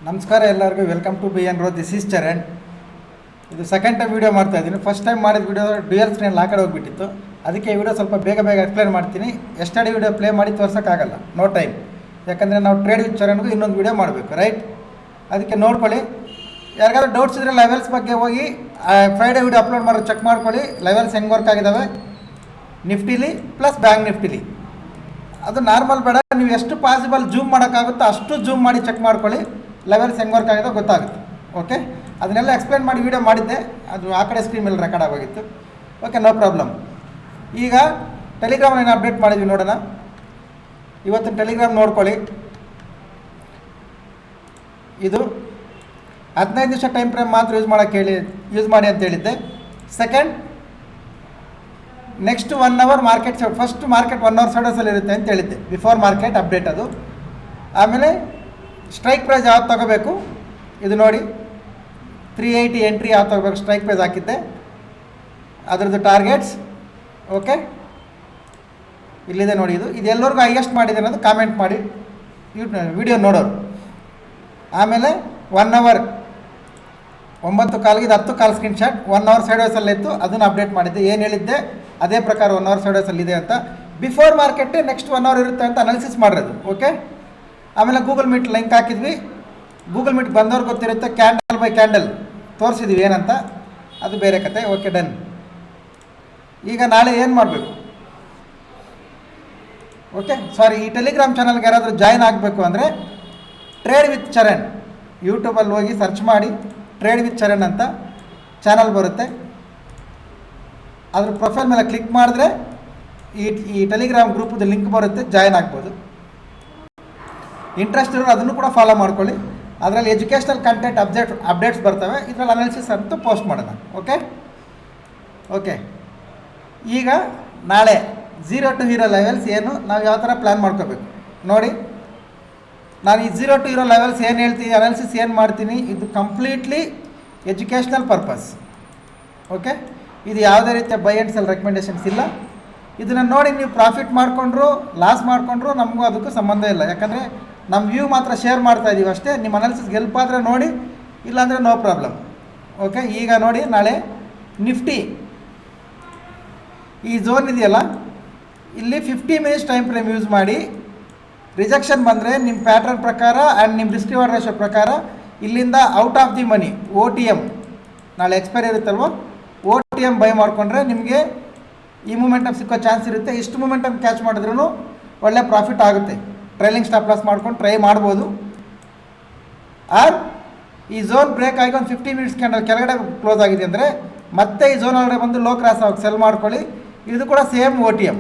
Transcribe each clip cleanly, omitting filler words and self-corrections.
ನಮಸ್ಕಾರ ಎಲ್ಲರಿಗೂ welcome to B N row. This is Charan. ಇದು ಸೆಕೆಂಡ್ ಟೈಮ್ ವೀಡಿಯೋ ಮಾಡ್ತಾ ಇದ್ದೀನಿ. ಫಸ್ಟ್ ಟೈಮ್ ಮಾಡಿದ ವೀಡಿಯೋ ಡ್ಯೂಯಲ್ ಸ್ಕ್ರೀನ್ ಆ ಕಡೆ ಹೋಗ್ಬಿಟ್ಟಿತ್ತು. ಅದಕ್ಕೆ ಈ ವಿಡಿಯೋ ಸ್ವಲ್ಪ ಬೇಗ ಎಕ್ಸ್ಪ್ಲೇನ್ ಮಾಡ್ತೀನಿ. ಎಷ್ಟಡಿ ವೀಡಿಯೋ ಪ್ಲೇ ಮಾಡಿ ತೋರ್ಸೋಕ್ಕಾಗಲ್ಲ, ನೋ ಟೈಮ್. ಯಾಕಂದರೆ ನಾವು ಟ್ರೇಡ್ ವಿತ್ ಚರಣ್ಗೂ ಇನ್ನೊಂದು ವೀಡಿಯೋ ಮಾಡಬೇಕು, ರೈಟ್? ಅದಕ್ಕೆ ನೋಡ್ಕೊಳ್ಳಿ. ಯಾರಿಗಾದ್ರೂ ಡೌಟ್ಸ್ ಇದ್ದರೆ ಲೆವೆಲ್ಸ್ ಬಗ್ಗೆ ಹೋಗಿ ಫ್ರೈಡೇ ವೀಡಿಯೋ ಅಪ್ಲೋಡ್ ಮಾಡೋದು ಚೆಕ್ ಮಾಡ್ಕೊಳ್ಳಿ. ಲೆವೆಲ್ಸ್ ಹೆಂಗೆ ವರ್ಕ್ ಆಗಿದ್ದಾವೆ ನಿಫ್ಟಿಲಿ ಪ್ಲಸ್ ಬ್ಯಾಂಕ್ ನಿಫ್ಟಿಲಿ. ಅದು ನಾರ್ಮಲ್ ಬೇಡ, ನೀವು ಎಷ್ಟು ಪಾಸಿಬಲ್ ಜೂಮ್ ಮಾಡೋಕ್ಕಾಗುತ್ತೋ ಅಷ್ಟು ಜೂಮ್ ಮಾಡಿ ಚೆಕ್ ಮಾಡ್ಕೊಳ್ಳಿ. ಲೆವೆಲ್ಸ್ ಹೆಂಗೆ ವರ್ಕ್ ಆಗಿದೆ ಗೊತ್ತಾಗುತ್ತೆ. ಓಕೆ, ಅದನ್ನೆಲ್ಲ ಎಕ್ಸ್ಪ್ಲೇನ್ ಮಾಡಿ ವೀಡಿಯೋ ಮಾಡಿದ್ದೆ. ಅದು ಆ ಕಡೆ ಸ್ಕ್ರೀನ್ ಮೇಲೆ ರೆಕಾರ್ಡ್ ಆಗೋಗಿತ್ತು. Okay, no problem. ಈಗ ಟೆಲಿಗ್ರಾಮಲ್ಲಿ ಏನು ಅಪ್ಡೇಟ್ ಮಾಡಿದ್ವಿ ನೋಡೋಣ. ಇವತ್ತಿನ ಟೆಲಿಗ್ರಾಮ್ ನೋಡ್ಕೊಳ್ಳಿ. ಇದು 15 ನಿಮಿಷ ಟೈಮ್ ಫ್ರೇಮ್ ಮಾತ್ರ ಯೂಸ್ ಮಾಡಿ ಅಂತ ಹೇಳಿದ್ದೆ. Second, next 1 hour market first market 1 hour ಸೈಡಸಲ್ಲಿ ಇರುತ್ತೆ ಅಂತ ಹೇಳಿದ್ದೆ, ಬಿಫೋರ್ ಮಾರ್ಕೆಟ್ ಅಪ್ಡೇಟ್ ಅದು. ಆಮೇಲೆ ಸ್ಟ್ರೈಕ್ ಪ್ರೈಸ್ ಯಾವ್ದು ತೊಗೋಬೇಕು ಇದು ನೋಡಿ, 380 ಎಂಟ್ರಿ ಯಾವ್ದು ತೊಗೋಬೇಕು ಸ್ಟ್ರೈಕ್ ಪ್ರೈಸ್ ಹಾಕಿದ್ದೆ, ಅದರದ್ದು ಟಾರ್ಗೆಟ್ಸ್. ಓಕೆ, ಇಲ್ಲಿದೆ ನೋಡಿ. ಇದು ಎಲ್ಲರಿಗೂ ಹೈಯೆಸ್ಟ್ ಮಾಡಿದೆ ಅನ್ನೋದು ಕಾಮೆಂಟ್ ಮಾಡಿ ವಿಡಿಯೋ ನೋಡೋರು. ಆಮೇಲೆ 1 ಅವರ್ 9 ಕಾಲ್ಗೆ ಇದು 10 ಕಾಲ್ ಸ್ಕ್ರೀನ್ಶಾಟ್ 1 ಅವರ್ ಸೈಡ್ವೇಸಲ್ಲಿ ಇತ್ತು, ಅದನ್ನು ಅಪ್ಡೇಟ್ ಮಾಡಿದ್ದೆ. ಏನು ಹೇಳಿದ್ದೆ ಅದೇ ಪ್ರಕಾರ 1 ಅವರ್ ಸೈಡ್ವೇಸಲ್ಲಿ ಇದೆ ಅಂತ. ಬಿಫೋರ್ ಮಾರ್ಕೆಟ್ ನೆಕ್ಸ್ಟ್ 1 ಅವರ್ ಇರುತ್ತೆ ಅಂತ ಅನಾಲಿಸಿಸ್ ಮಾಡಿರೋದು. ಓಕೆ, ಆಮೇಲೆ ಗೂಗಲ್ ಮೀಟ್ ಲಿಂಕ್ ಹಾಕಿದ್ವಿ. ಗೂಗಲ್ ಮೀಟ್ ಬಂದವ್ರಿಗೆ ಗೊತ್ತಿರುತ್ತೆ, ಕ್ಯಾಂಡಲ್ ಬೈ ಕ್ಯಾಂಡಲ್ ತೋರಿಸಿದ್ವಿ ಏನಂತ, ಅದು ಬೇರೆ ಕತೆ. Okay, done. ಈಗ ನಾಳೆ ಏನು ಮಾಡಬೇಕು? ಓಕೆ, ಸಾರಿ, ಈ ಟೆಲಿಗ್ರಾಮ್ ಚಾನಲ್ಗೆ ಯಾರಾದರೂ ಜಾಯ್ನ್ ಆಗಬೇಕು ಅಂದರೆ ಟ್ರೇಡ್ ವಿತ್ ಚರಣ್ ಯೂಟ್ಯೂಬಲ್ಲಿ ಹೋಗಿ ಸರ್ಚ್ ಮಾಡಿ, ಟ್ರೇಡ್ ವಿತ್ ಚರಣ್ ಅಂತ ಚಾನಲ್ ಬರುತ್ತೆ. ಅದ್ರ ಪ್ರೊಫೈಲ್ ಮೇಲೆ ಕ್ಲಿಕ್ ಮಾಡಿದ್ರೆ ಈ ಟೆಲಿಗ್ರಾಮ್ ಗ್ರೂಪದ್ದು ಲಿಂಕ್ ಬರುತ್ತೆ, ಜಾಯ್ನ್ ಆಗ್ಬೋದು. ಇಂಟ್ರೆಸ್ಟ್ ಇರೋರು ಅದನ್ನು ಕೂಡ ಫಾಲೋ ಮಾಡ್ಕೊಳ್ಳಿ. ಅದರಲ್ಲಿ ಎಜುಕೇಷ್ನಲ್ ಕಂಟೆಂಟ್ ಅಪ್ಡೇಟ್ಸ್ ಬರ್ತವೆ, ಇದರಲ್ಲಿ ಅನಾಲಿಸಿಸ್ ಅಂತ ಪೋಸ್ಟ್ ಮಾಡೋಣ. ಓಕೆ, ಈಗ ನಾಳೆ 0 to ಹೀರೋ ಲೆವೆಲ್ಸ್ ಏನು ನಾವು ಯಾವ ಥರ ಪ್ಲ್ಯಾನ್ ಮಾಡ್ಕೋಬೇಕು ನೋಡಿ. ನಾನು ಈ 0 to ಹೀರೋ ಲೆವೆಲ್ಸ್ ಏನು ಹೇಳ್ತೀನಿ, ಅನಾಲಿಸಿಸ್ ಏನು ಮಾಡ್ತೀನಿ, ಇದು ಕಂಪ್ಲೀಟ್ಲಿ ಎಜುಕೇಷ್ನಲ್ ಪರ್ಪಸ್. ಓಕೆ, ಇದು ಯಾವುದೇ ರೀತಿಯ ಬೈ ಆ್ಯಂಡ್ ಸೆಲ್ ರೆಕಮೆಂಡೇಷನ್ಸ್ ಇಲ್ಲ. ಇದನ್ನು ನೋಡಿ ನೀವು ಪ್ರಾಫಿಟ್ ಮಾಡಿಕೊಂಡ್ರು ಲಾಸ್ ಮಾಡಿಕೊಂಡ್ರು ನಮಗೂ ಅದಕ್ಕೂ ಸಂಬಂಧ ಇಲ್ಲ. ಯಾಕಂದರೆ ನಮ್ಮ ವ್ಯೂ ಮಾತ್ರ ಶೇರ್ ಮಾಡ್ತಾ ಇದ್ದೀವಿ ಅಷ್ಟೇ. ನಿಮ್ಮ ಅನಾಲಿಸಿಸ್ ಗೆಲ್ಪಾದರೆ ನೋಡಿ, ಇಲ್ಲಾಂದರೆ ನೋ ಪ್ರಾಬ್ಲಮ್. ಓಕೆ, ಈಗ ನೋಡಿ, ನಾಳೆ ನಿಫ್ಟಿ ಈ ಝೋನ್ ಇದೆಯಲ್ಲ, ಇಲ್ಲಿ 50 ಮಿನಿಟ್ಸ್ ಟೈಮ್ ಫ್ರೇಮ್ ಯೂಸ್ ಮಾಡಿ ರಿಜೆಕ್ಷನ್ ಬಂದರೆ ನಿಮ್ಮ ಪ್ಯಾಟ್ರನ್ ಪ್ರಕಾರ ಆ್ಯಂಡ್ ನಿಮ್ಮ ರಿಸ್ಕ್ ರಿವಾರ್ಡ್ ರೇಷೋ ಪ್ರಕಾರ ಇಲ್ಲಿಂದ out of the money OTM ನಾಳೆ ಎಕ್ಸ್ಪೈರಿ ಇರುತ್ತಲ್ವ, OTM ಬೈ ಮಾಡಿಕೊಂಡ್ರೆ ನಿಮಗೆ ಈ ಮೂಮೆಂಟಮ್ ಸಿಕ್ಕೋ ಚಾನ್ಸ್ ಇರುತ್ತೆ. ಇಷ್ಟು ಮೂಮೆಂಟಮ್ ಕ್ಯಾಚ್ ಮಾಡಿದ್ರೂ ಒಳ್ಳೆ ಪ್ರಾಫಿಟ್ ಆಗುತ್ತೆ. ಟ್ರೈಲಿಂಗ್ ಸ್ಟಾಪ್ ಲಾಸ್ ಮಾಡ್ಕೊಂಡು ಟ್ರೈ ಮಾಡ್ಬೋದು. ಆರ್ ಈ ಝೋನ್ ಬ್ರೇಕ್ ಆಗಿ ಒಂದು 50 ಮಿನಿಟ್ಸ್ ಕೆಳಗಡೆ ಕ್ಲೋಸ್ ಆಗಿದೆ ಅಂದರೆ ಮತ್ತೆ ಈ ಝೋನ್ ಒಳಗಡೆ ಬಂದು ಲೋ ಕ್ರಾಸ್ ಆಗಿ ಸೆಲ್ ಮಾಡ್ಕೊಳ್ಳಿ. ಇದು ಕೂಡ ಸೇಮ್ OTM.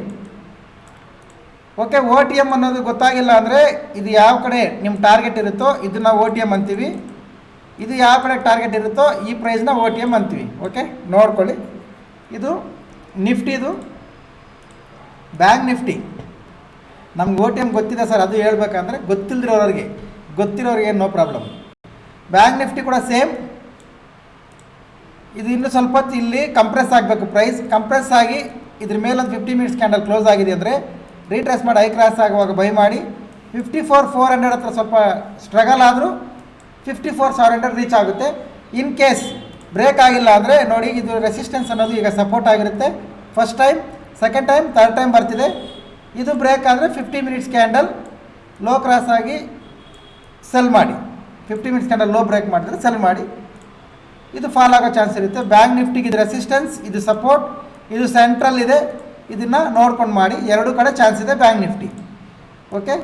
ಓಕೆ, OTM ಅನ್ನೋದು ಗೊತ್ತಾಗಿಲ್ಲ ಅಂದರೆ ಇದು ಯಾವ ಕಡೆ ನಿಮ್ಮ ಟಾರ್ಗೆಟ್ ಇರುತ್ತೋ ಇದನ್ನು OTM ಅಂತೀವಿ. ಇದು ಯಾವ ಕಡೆ ಟಾರ್ಗೆಟ್ ಇರುತ್ತೋ ಈ ಪ್ರೈಸ್ನ OTM ಅಂತೀವಿ. ಓಕೆ, ನೋಡ್ಕೊಳ್ಳಿ. ಇದು ನಿಫ್ಟಿದು ಬ್ಯಾಂಕ್ ನಿಫ್ಟಿ. ನಮ್ಗೆ OTM ಗೊತ್ತಿದೆ ಸರ್ ಅದು ಹೇಳ್ಬೇಕಂದ್ರೆ ಗೊತ್ತಿರೋರಿಗೆ ನೋ ಪ್ರಾಬ್ಲಮ್. ಬ್ಯಾಂಕ್ ನಿಫ್ಟಿ ಕೂಡ ಸೇಮ್. ಇದು ಇನ್ನೂ ಸ್ವಲ್ಪ ಹೊತ್ತು ಇಲ್ಲಿ ಕಂಪ್ರೆಸ್ ಆಗಬೇಕು. ಪ್ರೈಸ್ ಕಂಪ್ರೆಸ್ ಆಗಿ ಇದ್ರ ಮೇಲೆ ಒಂದು 50 ಮಿನಿಟ್ಸ್ ಕ್ಯಾಂಡಲ್ ಕ್ಲೋಸ್ ಆಗಿದೆ ಅಂದರೆ ರೀಟ್ರೇಸ್ ಮಾಡಿ ಹೈ ಕ್ರಾಸ್ ಆಗುವಾಗ ಬೈ ಮಾಡಿ 54,400 ಹತ್ರ ಸ್ವಲ್ಪ ಸ್ಟ್ರಗಲ್ ಆದರೂ 54,700 ರೀಚ್ ಆಗುತ್ತೆ. ಇನ್ ಕೇಸ್ ಬ್ರೇಕ್ ಆಗಿಲ್ಲ ಅಂದರೆ ನೋಡಿ, ಇದು ರೆಸಿಸ್ಟೆನ್ಸ್ ಅನ್ನೋದು ಈಗ ಸಪೋರ್ಟ್ ಆಗಿರುತ್ತೆ. First time, second time, third time ಬರ್ತಿದೆ. ಇದು ಬ್ರೇಕ್ ಆದರೆ 50 ಮಿನಿಟ್ಸ್ ಕ್ಯಾಂಡಲ್ ಲೋ ಕ್ರಾಸ್ ಆಗಿ ಸೆಲ್ ಮಾಡಿ, 50 ಮಿನಿಟ್ಸ್ ಕ್ಯಾಂಡಲ್ ಲೋ ಬ್ರೇಕ್ ಮಾಡಿದ್ರೆ ಸೆಲ್ ಮಾಡಿ, ಇದು ಫಾಲ್ ಆಗೋ ಚಾನ್ಸ್ ಇರುತ್ತೆ. ಬ್ಯಾಂಕ್ ನಿಫ್ಟಿಗೆ ಇದು ರೆಸಿಸ್ಟೆನ್ಸ್, ಇದು ಸಪೋರ್ಟ್, ಇದು ಸೆಂಟ್ರಲ್ ಇದೆ. ಇದನ್ನು ನೋಡ್ಕೊಂಡು ಮಾಡಿ, ಎರಡೂ ಕಡೆ ಚಾನ್ಸ್ ಇದೆ bank Nifty. Okay,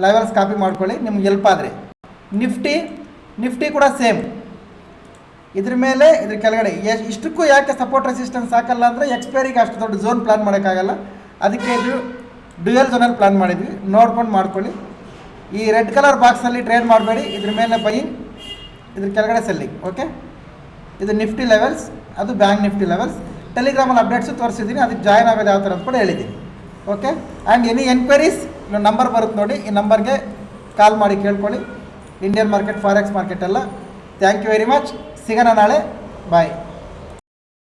levels copy ಮಾಡ್ಕೊಳ್ಳಿ ನಿಮ್ಗೆ ಹೆಲ್ಪ್ ಆದರೆ. ನಿಫ್ಟಿ ಕೂಡ ಸೇಮ್. ಇದ್ರ ಮೇಲೆ ಇದ್ರ ಕೆಳಗಡೆ ಇಷ್ಟಕ್ಕೂ ಯಾಕೆ ಸಪೋರ್ಟ್ ರೆಸಿಸ್ಟೆನ್ಸ್ ಹಾಕಲ್ಲ ಅಂದರೆ ಎಕ್ಸ್ಪೈರಿಗೆ ಅಷ್ಟು ದೊಡ್ಡ ಝೋನ್ ಪ್ಲಾನ್ ಮಾಡೋಕ್ಕಾಗಲ್ಲ. ಅದಕ್ಕೆ ಇದು ಡ್ಯುಯಲ್ ಝೋನಲ್ಲಿ ಪ್ಲಾನ್ ಮಾಡಿದ್ವಿ. ನೋಡ್ಕೊಂಡು ಮಾಡ್ಕೊಳ್ಳಿ. ಈ ರೆಡ್ ಕಲರ್ ಬಾಕ್ಸಲ್ಲಿ ಟ್ರೇಡ್ ಮಾಡಬೇಡಿ. ಇದ್ರ ಮೇಲೆ ಬೈಯಿಂಗ್, ಇದ್ರ ಕೆಳಗಡೆ ಸೆಲ್ಲಿಂಗ್. ಓಕೆ, ಇದು ನಿಫ್ಟಿ ಲೆವೆಲ್ಸ್, ಅದು ಬ್ಯಾಂಕ್ ನಿಫ್ಟಿ ಲೆವೆಲ್ಸ್. ಟೆಲಿಗ್ರಾಮಲ್ಲಿ ಅಪ್ಡೇಟ್ಸು ತೋರಿಸಿದ್ದೀನಿ, ಅದಕ್ಕೆ ಜಾಯ್ನ್ ಆಗೋದು ಯಾವ ಥರ ಅಂತ ಕೂಡ ಹೇಳಿದ್ದೀನಿ. Okay, and any enquiries number ಬರುತ್ತೆ ನೋಡಿ, ಈ ನಂಬರ್ಗೆ ಕಾಲ್ ಮಾಡಿ ಕೇಳ್ಕೊಳ್ಳಿ. ಇಂಡಿಯನ್ ಮಾರ್ಕೆಟ್, ಫಾರೆಕ್ಸ್ ಮಾರ್ಕೆಟ್ ಎಲ್ಲ. Thank you very much. ಸಿಗೋಣ ನಾಳೆ. ಬಾಯ್.